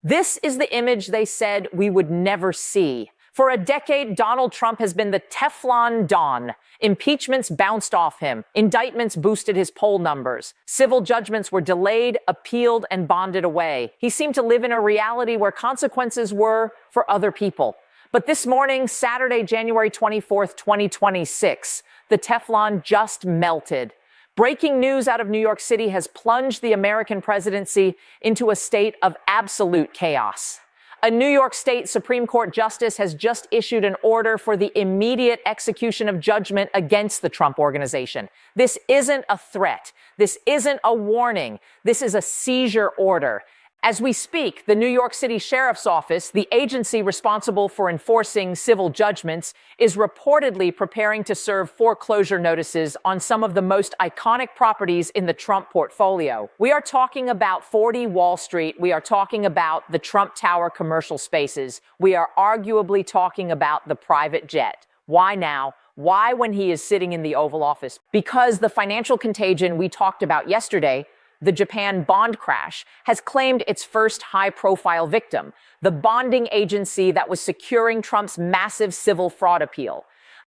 This is the image they said we would never see. For a decade, Donald Trump has been the Teflon Don. Impeachments bounced off him. Indictments boosted his poll numbers. Civil judgments were delayed, appealed, and bonded away. He seemed to live in a reality where consequences were for other people. But this morning, Saturday, January 24th, 2026, the Teflon just melted. Breaking news out of New York City has plunged the American presidency into a state of absolute chaos. A New York State Supreme Court justice has just issued an order for the immediate execution of judgment against the Trump Organization. This isn't a threat. This isn't a warning. This is a seizure order. As we speak, the New York City Sheriff's Office, the agency responsible for enforcing civil judgments, is reportedly preparing to serve foreclosure notices on some of the most iconic properties in the Trump portfolio. We are talking about 40 Wall Street. We are talking about the Trump Tower commercial spaces. We are arguably talking about the private jet. Why now? Why when he is sitting in the Oval Office? Because the financial contagion we talked about yesterday, the Japan bond crash, has claimed its first high-profile victim, the bonding agency that was securing Trump's massive civil fraud appeal.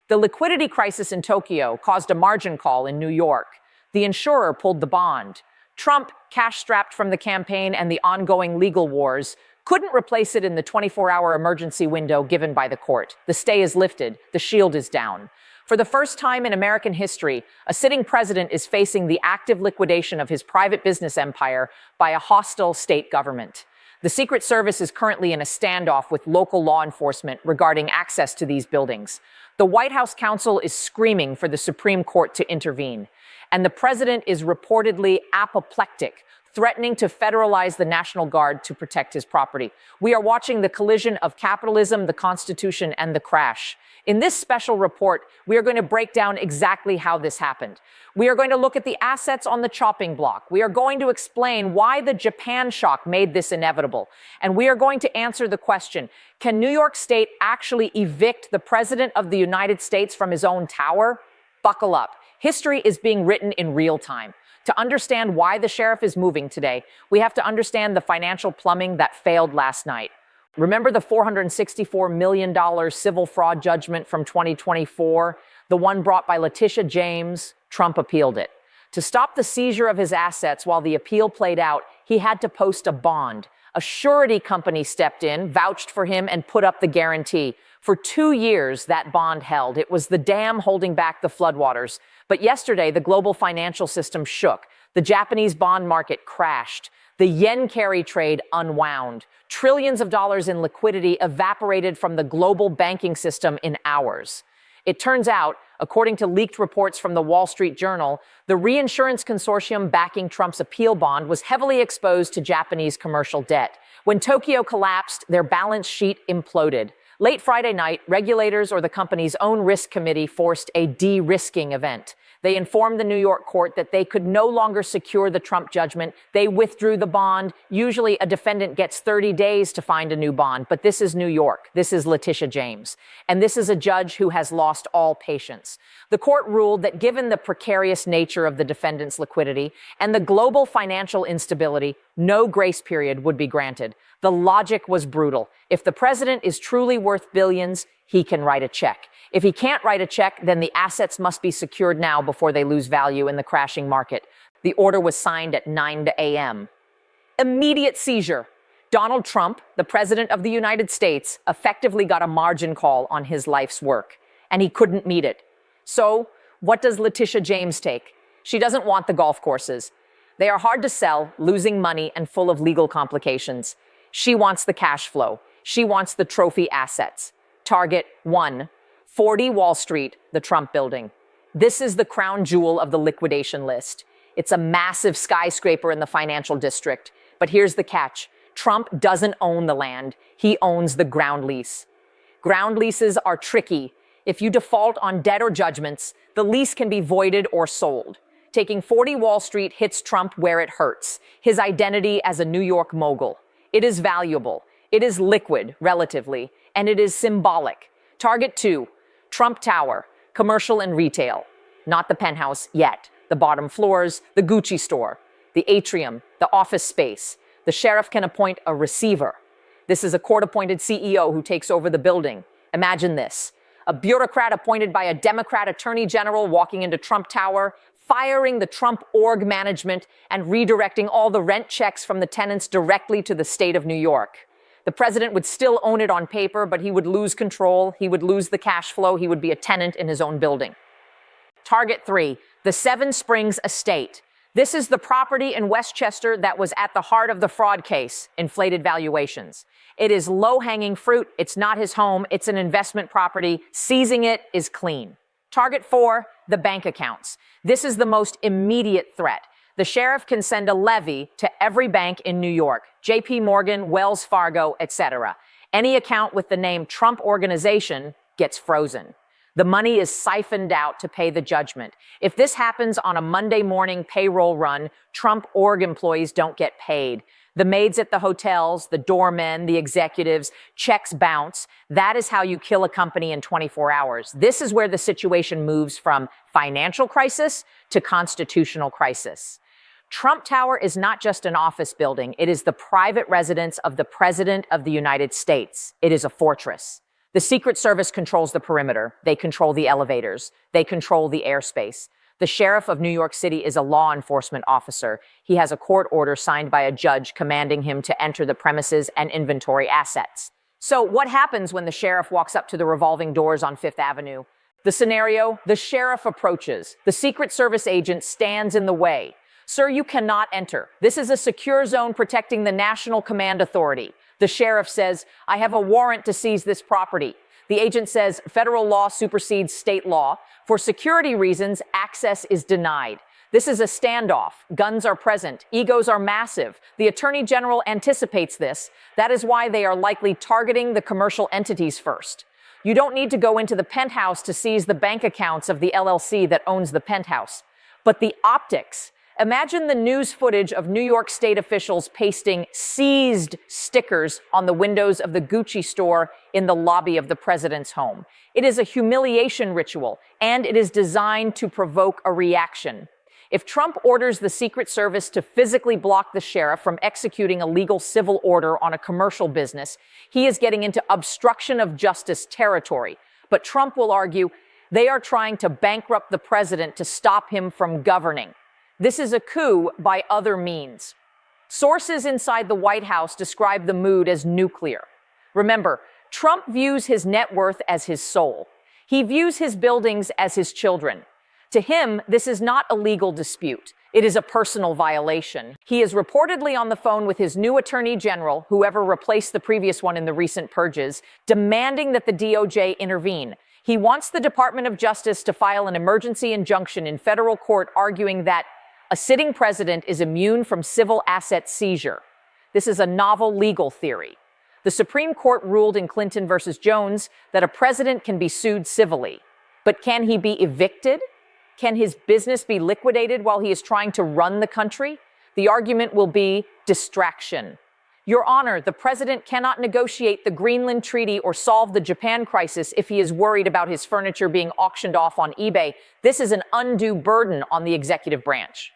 The liquidity crisis in Tokyo caused a margin call in New York. The insurer pulled the bond. Trump, cash-strapped from the campaign and the ongoing legal wars, couldn't replace it in the 24-hour emergency window given by the court. The stay is lifted. The shield is down. For the first time in American history, a sitting president is facing the active liquidation of his private business empire by a hostile state government. The Secret Service is currently in a standoff with local law enforcement regarding access to these buildings. The White House counsel is screaming for the Supreme Court to intervene. And the president is reportedly apoplectic, threatening to federalize the National Guard to protect his property. We are watching the collision of capitalism, the Constitution, and the crash. In this special report, we are going to break down exactly how this happened. We are going to look at the assets on the chopping block. We are going to explain why the Japan shock made this inevitable. And we are going to answer the question, can New York State actually evict the President of the United States from his own tower? Buckle up. History is being written in real time. To understand why the sheriff is moving today, we have to understand the financial plumbing that failed last night. Remember the $464 million civil fraud judgment from 2024, the one brought by Letitia James? Trump appealed it. To stop the seizure of his assets while the appeal played out, he had to post a bond. A surety company stepped in, vouched for him, and put up the guarantee. For 2 years, that bond held. It was the dam holding back the floodwaters. But yesterday, the global financial system shook. The Japanese bond market crashed. The yen carry trade unwound. Trillions of dollars in liquidity evaporated from the global banking system in hours. It turns out, according to leaked reports from the Wall Street Journal, the reinsurance consortium backing Trump's appeal bond was heavily exposed to Japanese commercial debt. When Tokyo collapsed, their balance sheet imploded. Late Friday night, regulators or the company's own risk committee forced a de-risking event. They informed the New York court that they could no longer secure the Trump judgment. They withdrew the bond. Usually a defendant gets 30 days to find a new bond, but this is New York. This is Letitia James. And this is a judge who has lost all patience. The court ruled that given the precarious nature of the defendant's liquidity and the global financial instability, no grace period would be granted. The logic was brutal. If the president is truly worth billions, he can write a check. If he can't write a check, then the assets must be secured now before they lose value in the crashing market. The order was signed at 9 a.m. Immediate seizure. Donald Trump, the president of the United States, effectively got a margin call on his life's work, and he couldn't meet it. So, what does Letitia James take? She doesn't want the golf courses. They are hard to sell, losing money, and full of legal complications. She wants the cash flow. She wants the trophy assets. Target 1. 40 Wall Street, the Trump building. This is the crown jewel of the liquidation list. It's a massive skyscraper in the financial district. But here's the catch. Trump doesn't own the land. He owns the ground lease. Ground leases are tricky. If you default on debt or judgments, the lease can be voided or sold. Taking 40 Wall Street hits Trump where it hurts, his identity as a New York mogul. It is valuable. It is liquid, relatively, and it is symbolic. Target 2. Trump Tower, commercial and retail. Not the penthouse yet. The bottom floors, the Gucci store, the atrium, the office space. The sheriff can appoint a receiver. This is a court-appointed CEO who takes over the building. Imagine this. A bureaucrat appointed by a Democrat attorney general walking into Trump Tower, firing the Trump org management and redirecting all the rent checks from the tenants directly to the state of New York. The president would still own it on paper, but he would lose control. He would lose the cash flow. He would be a tenant in his own building. Target 3, the Seven Springs Estate. This is the property in Westchester that was at the heart of the fraud case, inflated valuations. It is low-hanging fruit. It's not his home. It's an investment property. Seizing it is clean. Target 4, the bank accounts. This is the most immediate threat. The sheriff can send a levy to every bank in New York, JP Morgan, Wells Fargo, etc. Any account with the name Trump Organization gets frozen. The money is siphoned out to pay the judgment. If this happens on a Monday morning payroll run, Trump org employees don't get paid. The maids at the hotels, the doormen, the executives, checks bounce. That is how you kill a company in 24 hours. This is where the situation moves from financial crisis to constitutional crisis. Trump Tower is not just an office building. It is the private residence of the President of the United States. It is a fortress. The Secret Service controls the perimeter. They control the elevators. They control the airspace. The sheriff of New York City is a law enforcement officer. He has a court order signed by a judge commanding him to enter the premises and inventory assets. So what happens when the sheriff walks up to the revolving doors on Fifth Avenue? The scenario, the sheriff approaches. The Secret Service agent stands in the way. Sir, you cannot enter. This is a secure zone protecting the National Command Authority. The sheriff says, I have a warrant to seize this property. The agent says, federal law supersedes state law. For security reasons, access is denied. This is a standoff. Guns are present. Egos are massive. The Attorney General anticipates this. That is why they are likely targeting the commercial entities first. You don't need to go into the penthouse to seize the bank accounts of the LLC that owns the penthouse. But the optics. Imagine the news footage of New York State officials pasting seized stickers on the windows of the Gucci store in the lobby of the president's home. It is a humiliation ritual, and it is designed to provoke a reaction. If Trump orders the Secret Service to physically block the sheriff from executing a legal civil order on a commercial business, he is getting into obstruction of justice territory. But Trump will argue they are trying to bankrupt the president to stop him from governing. This is a coup by other means. Sources inside the White House describe the mood as nuclear. Remember, Trump views his net worth as his soul. He views his buildings as his children. To him, this is not a legal dispute. It is a personal violation. He is reportedly on the phone with his new attorney general, whoever replaced the previous one in the recent purges, demanding that the DOJ intervene. He wants the Department of Justice to file an emergency injunction in federal court arguing that a sitting president is immune from civil asset seizure. This is a novel legal theory. The Supreme Court ruled in Clinton versus Jones that a president can be sued civilly. But can he be evicted? Can his business be liquidated while he is trying to run the country? The argument will be distraction. Your Honor, the president cannot negotiate the Greenland Treaty or solve the Japan crisis if he is worried about his furniture being auctioned off on eBay. This is an undue burden on the executive branch.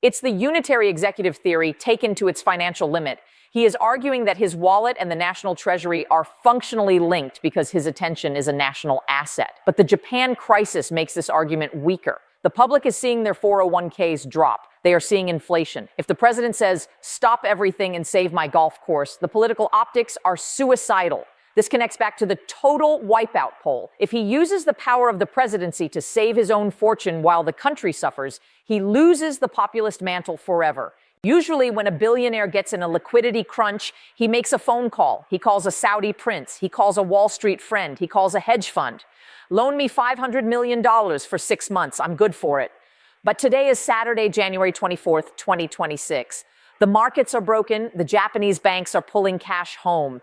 It's the unitary executive theory taken to its financial limit. He is arguing that his wallet and the national treasury are functionally linked because his attention is a national asset. But the Japan crisis makes this argument weaker. The public is seeing their 401ks drop. They are seeing inflation. If the president says, stop everything and save my golf course, the political optics are suicidal. This connects back to the total wipeout poll. If he uses the power of the presidency to save his own fortune while the country suffers, he loses the populist mantle forever. Usually when a billionaire gets in a liquidity crunch, he makes a phone call. He calls a Saudi prince. He calls a Wall Street friend. He calls a hedge fund. Loan me $500 million for 6 months. I'm good for it. But today is Saturday, January 24th, 2026. The markets are broken. The Japanese banks are pulling cash home.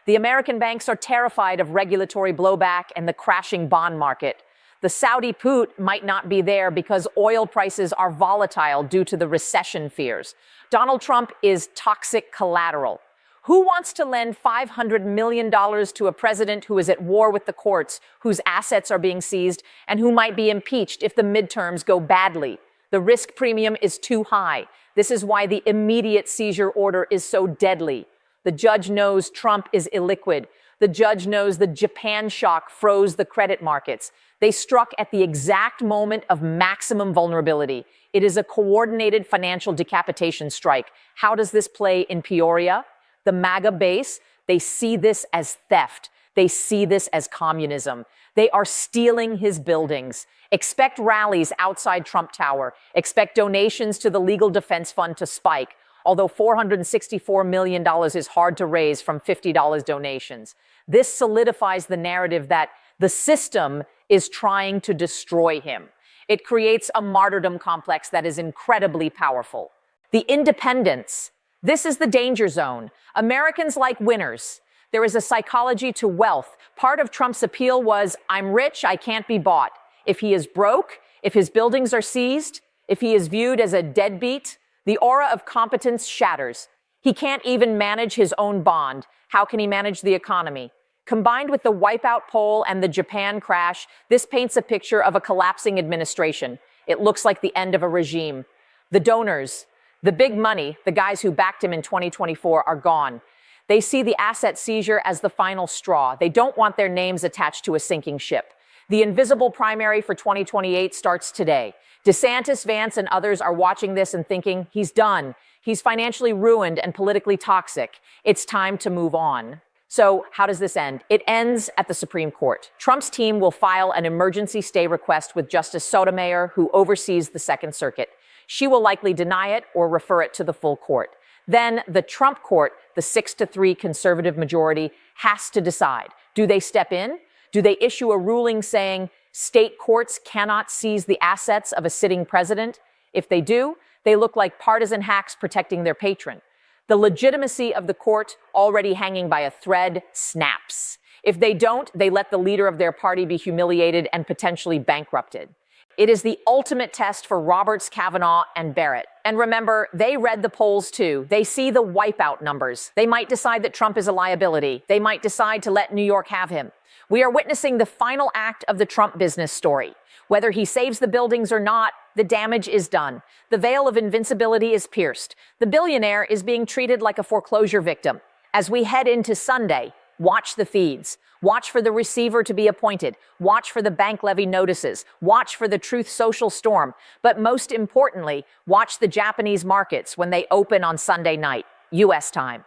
The American banks are terrified of regulatory blowback and the crashing bond market. The Saudi put might not be there because oil prices are volatile due to the recession fears. Donald Trump is toxic collateral. Who wants to lend $500 million to a president who is at war with the courts, whose assets are being seized, and who might be impeached if the midterms go badly? The risk premium is too high. This is why the immediate seizure order is so deadly. The judge knows Trump is illiquid. The judge knows the Japan shock froze the credit markets. They struck at the exact moment of maximum vulnerability. It is a coordinated financial decapitation strike. How does this play in Peoria? The MAGA base, they see this as theft. They see this as communism. They are stealing his buildings. Expect rallies outside Trump Tower. Expect donations to the Legal Defense Fund to spike, although $464 million is hard to raise from $50 donations. This solidifies the narrative that the system is trying to destroy him. It creates a martyrdom complex that is incredibly powerful. The independents. This is the danger zone. Americans like winners. There is a psychology to wealth. Part of Trump's appeal was, I'm rich, I can't be bought. If he is broke, if his buildings are seized, if he is viewed as a deadbeat, the aura of competence shatters. He can't even manage his own bond. How can he manage the economy? Combined with the wipeout poll and the Japan crash, this paints a picture of a collapsing administration. It looks like the end of a regime. The donors, the big money, the guys who backed him in 2024 are gone. They see the asset seizure as the final straw. They don't want their names attached to a sinking ship. The invisible primary for 2028 starts today. DeSantis, Vance, and others are watching this and thinking, he's done. He's financially ruined and politically toxic. It's time to move on. So how does this end? It ends at the Supreme Court. Trump's team will file an emergency stay request with Justice Sotomayor, who oversees the Second Circuit. She will likely deny it or refer it to the full court. Then the Trump court, the 6-3 conservative majority, has to decide. Do they step in? Do they issue a ruling saying state courts cannot seize the assets of a sitting president? If they do, they look like partisan hacks protecting their patron. The legitimacy of the court, already hanging by a thread, snaps. If they don't, they let the leader of their party be humiliated and potentially bankrupted. It is the ultimate test for Roberts, Kavanaugh, and Barrett. And remember, they read the polls too. They see the wipeout numbers. They might decide that Trump is a liability. They might decide to let New York have him. We are witnessing the final act of the Trump business story. Whether he saves the buildings or not, the damage is done. The veil of invincibility is pierced. The billionaire is being treated like a foreclosure victim. As we head into Sunday, watch the feeds. Watch for the receiver to be appointed. Watch for the bank levy notices. Watch for the Truth Social storm. But most importantly, watch the Japanese markets when they open on Sunday night, U.S. time.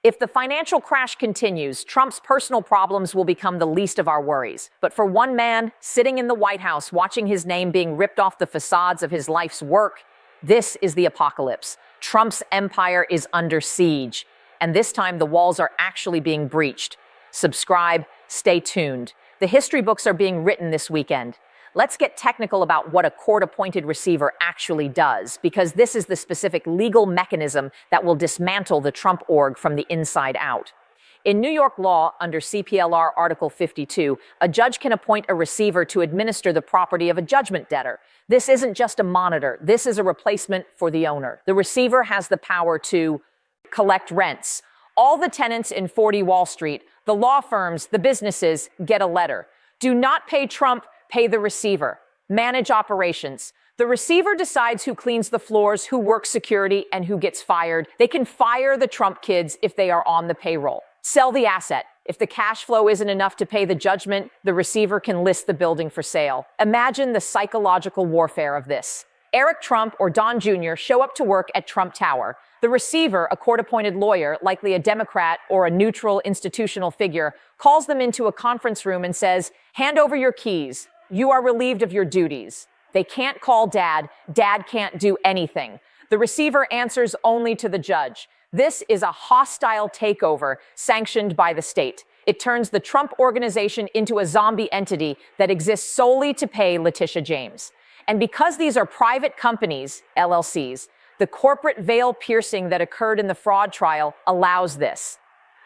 If the financial crash continues, Trump's personal problems will become the least of our worries. But for one man sitting in the White House watching his name being ripped off the facades of his life's work, this is the apocalypse. Trump's empire is under siege. And this time the walls are actually being breached. Subscribe, stay tuned. The history books are being written this weekend. Let's get technical about what a court-appointed receiver actually does, because this is the specific legal mechanism that will dismantle the Trump org from the inside out. In New York law, under CPLR Article 52, a judge can appoint a receiver to administer the property of a judgment debtor. This isn't just a monitor. This is a replacement for the owner. The receiver has the power to collect rents. All the tenants in 40 Wall Street, the law firms, the businesses, get a letter. Do not pay Trump. Pay the receiver. Manage operations. The receiver decides who cleans the floors, who works security, and who gets fired. They can fire the Trump kids if they are on the payroll. Sell the asset. If the cash flow isn't enough to pay the judgment, the receiver can list the building for sale. Imagine the psychological warfare of this. Eric Trump or Don Jr. show up to work at Trump Tower. The receiver, a court-appointed lawyer, likely a Democrat or a neutral institutional figure, calls them into a conference room and says, "Hand over your keys. You are relieved of your duties." They can't call Dad. Dad can't do anything. The receiver answers only to the judge. This is a hostile takeover sanctioned by the state. It turns the Trump organization into a zombie entity that exists solely to pay Letitia James. And because these are private companies, LLCs, the corporate veil piercing that occurred in the fraud trial allows this.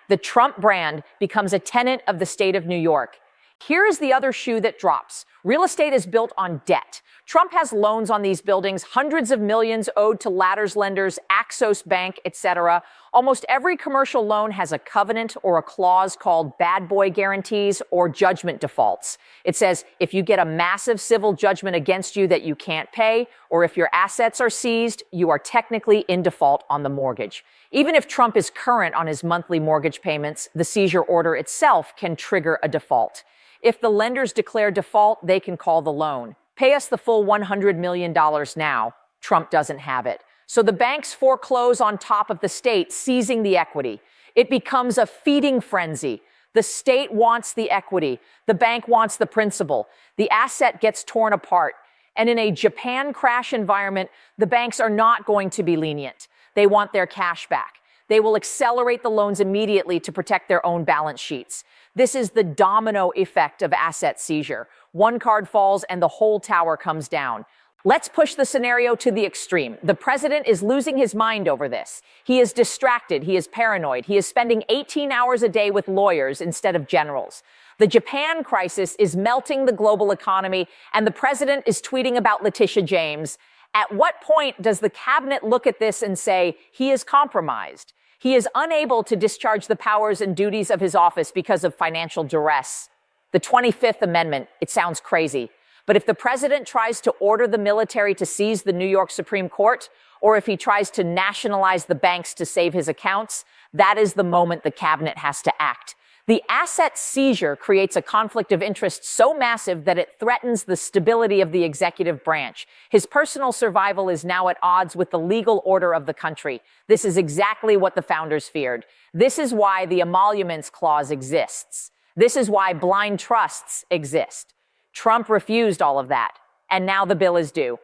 The Trump brand becomes a tenant of the state of New York. Here is the other shoe that drops. Real estate is built on debt. Trump has loans on these buildings, hundreds of millions owed to ladders lenders, Axos Bank, etc. Almost every commercial loan has a covenant or a clause called bad boy guarantees or judgment defaults. It says if you get a massive civil judgment against you that you can't pay, or if your assets are seized, you are technically in default on the mortgage. Even if Trump is current on his monthly mortgage payments, the seizure order itself can trigger a default. If the lenders declare default, they can call the loan. Pay us the full $100 million now. Trump doesn't have it. So the banks foreclose on top of the state, seizing the equity. It becomes a feeding frenzy. The state wants the equity. The bank wants the principal. The asset gets torn apart. And in a Japan crash environment, the banks are not going to be lenient. They want their cash back. They will accelerate the loans immediately to protect their own balance sheets. This is the domino effect of asset seizure. One card falls and the whole tower comes down. Let's push the scenario to the extreme. The president is losing his mind over this. He is distracted. He is paranoid. He is spending 18 hours a day with lawyers instead of generals. The Japan crisis is melting the global economy, and the president is tweeting about Letitia James. At what point does the cabinet look at this and say, he is compromised? He is unable to discharge the powers and duties of his office because of financial duress. The 25th Amendment, it sounds crazy. But if the president tries to order the military to seize the New York Supreme Court, or if he tries to nationalize the banks to save his accounts, that is the moment the cabinet has to act. The asset seizure creates a conflict of interest so massive that it threatens the stability of the executive branch. His personal survival is now at odds with the legal order of the country. This is exactly what the founders feared. This is why the emoluments clause exists. This is why blind trusts exist. Trump refused all of that, and now the bill is due.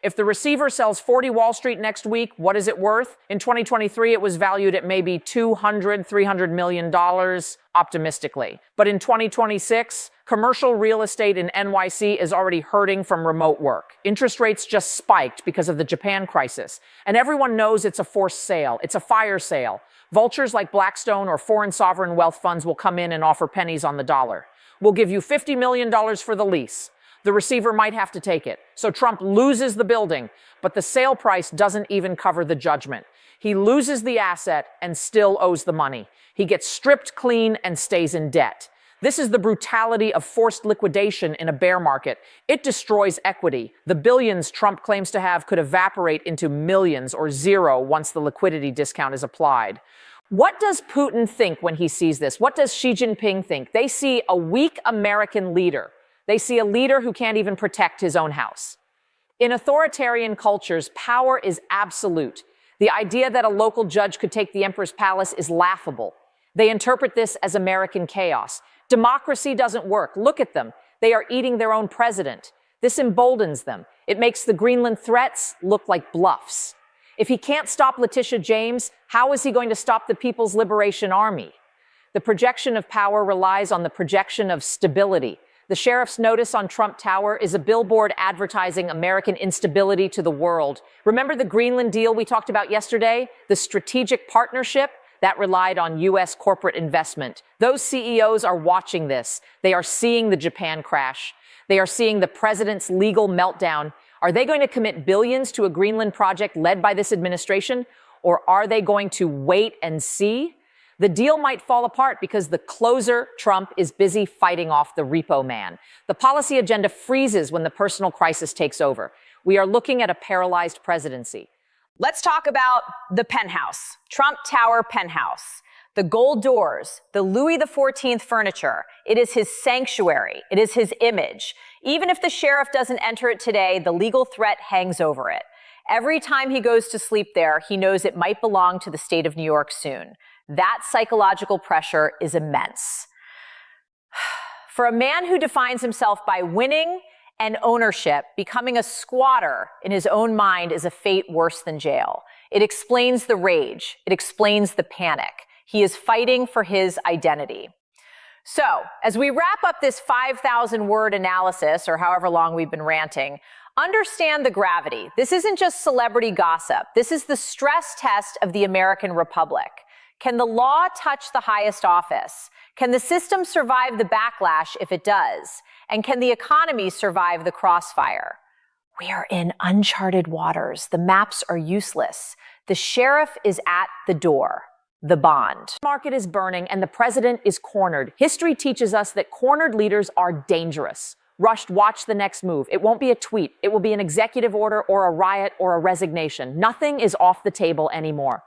If the receiver sells 40 Wall Street next week, what is it worth? In 2023, it was valued at maybe $300 million, optimistically. But in 2026, commercial real estate in NYC is already hurting from remote work. Interest rates just spiked because of the Japan crisis. And everyone knows it's a forced sale. It's a fire sale. Vultures like Blackstone or foreign sovereign wealth funds will come in and offer pennies on the dollar. We'll give you $50 million for the lease. The receiver might have to take it. So Trump loses the building, but the sale price doesn't even cover the judgment. He loses the asset and still owes the money. He gets stripped clean and stays in debt. This is the brutality of forced liquidation in a bear market. It destroys equity. The billions Trump claims to have could evaporate into millions or zero once the liquidity discount is applied. What does Putin think when he sees this? What does Xi Jinping think? They see a weak American leader. They see a leader who can't even protect his own house. In authoritarian cultures, power is absolute. The idea that a local judge could take the emperor's palace is laughable. They interpret this as American chaos. Democracy doesn't work. Look at them. They are eating their own president. This emboldens them. It makes the Greenland threats look like bluffs. If he can't stop Letitia James, how is he going to stop the People's Liberation Army? The projection of power relies on the projection of stability. The sheriff's notice on Trump Tower is a billboard advertising American instability to the world. Remember the Greenland deal we talked about yesterday? The strategic partnership that relied on U.S. corporate investment. Those CEOs are watching this. They are seeing the Japan crash. They are seeing the president's legal meltdown. Are they going to commit billions to a Greenland project led by this administration? Or are they going to wait and see? The deal might fall apart because the closer, Trump, is busy fighting off the repo man. The policy agenda freezes when the personal crisis takes over. We are looking at a paralyzed presidency. Let's talk about the penthouse, Trump Tower penthouse. The gold doors, the Louis XIV furniture. It is his sanctuary. It is his image. Even if the sheriff doesn't enter it today, the legal threat hangs over it. Every time he goes to sleep there, he knows it might belong to the state of New York soon. That psychological pressure is immense. For a man who defines himself by winning and ownership, becoming a squatter in his own mind is a fate worse than jail. It explains the rage. It explains the panic. He is fighting for his identity. So, as we wrap up this 5,000-word analysis, or however long we've been ranting, understand the gravity. This isn't just celebrity gossip. This is the stress test of the American Republic. Can the law touch the highest office? Can the system survive the backlash if it does? And can the economy survive the crossfire? We are in uncharted waters. The maps are useless. The sheriff is at the door. The bond. The market is burning and the president is cornered. History teaches us that cornered leaders are dangerous. Rushed, watch the next move. It won't be a tweet. It will be an executive order or a riot or a resignation. Nothing is off the table anymore.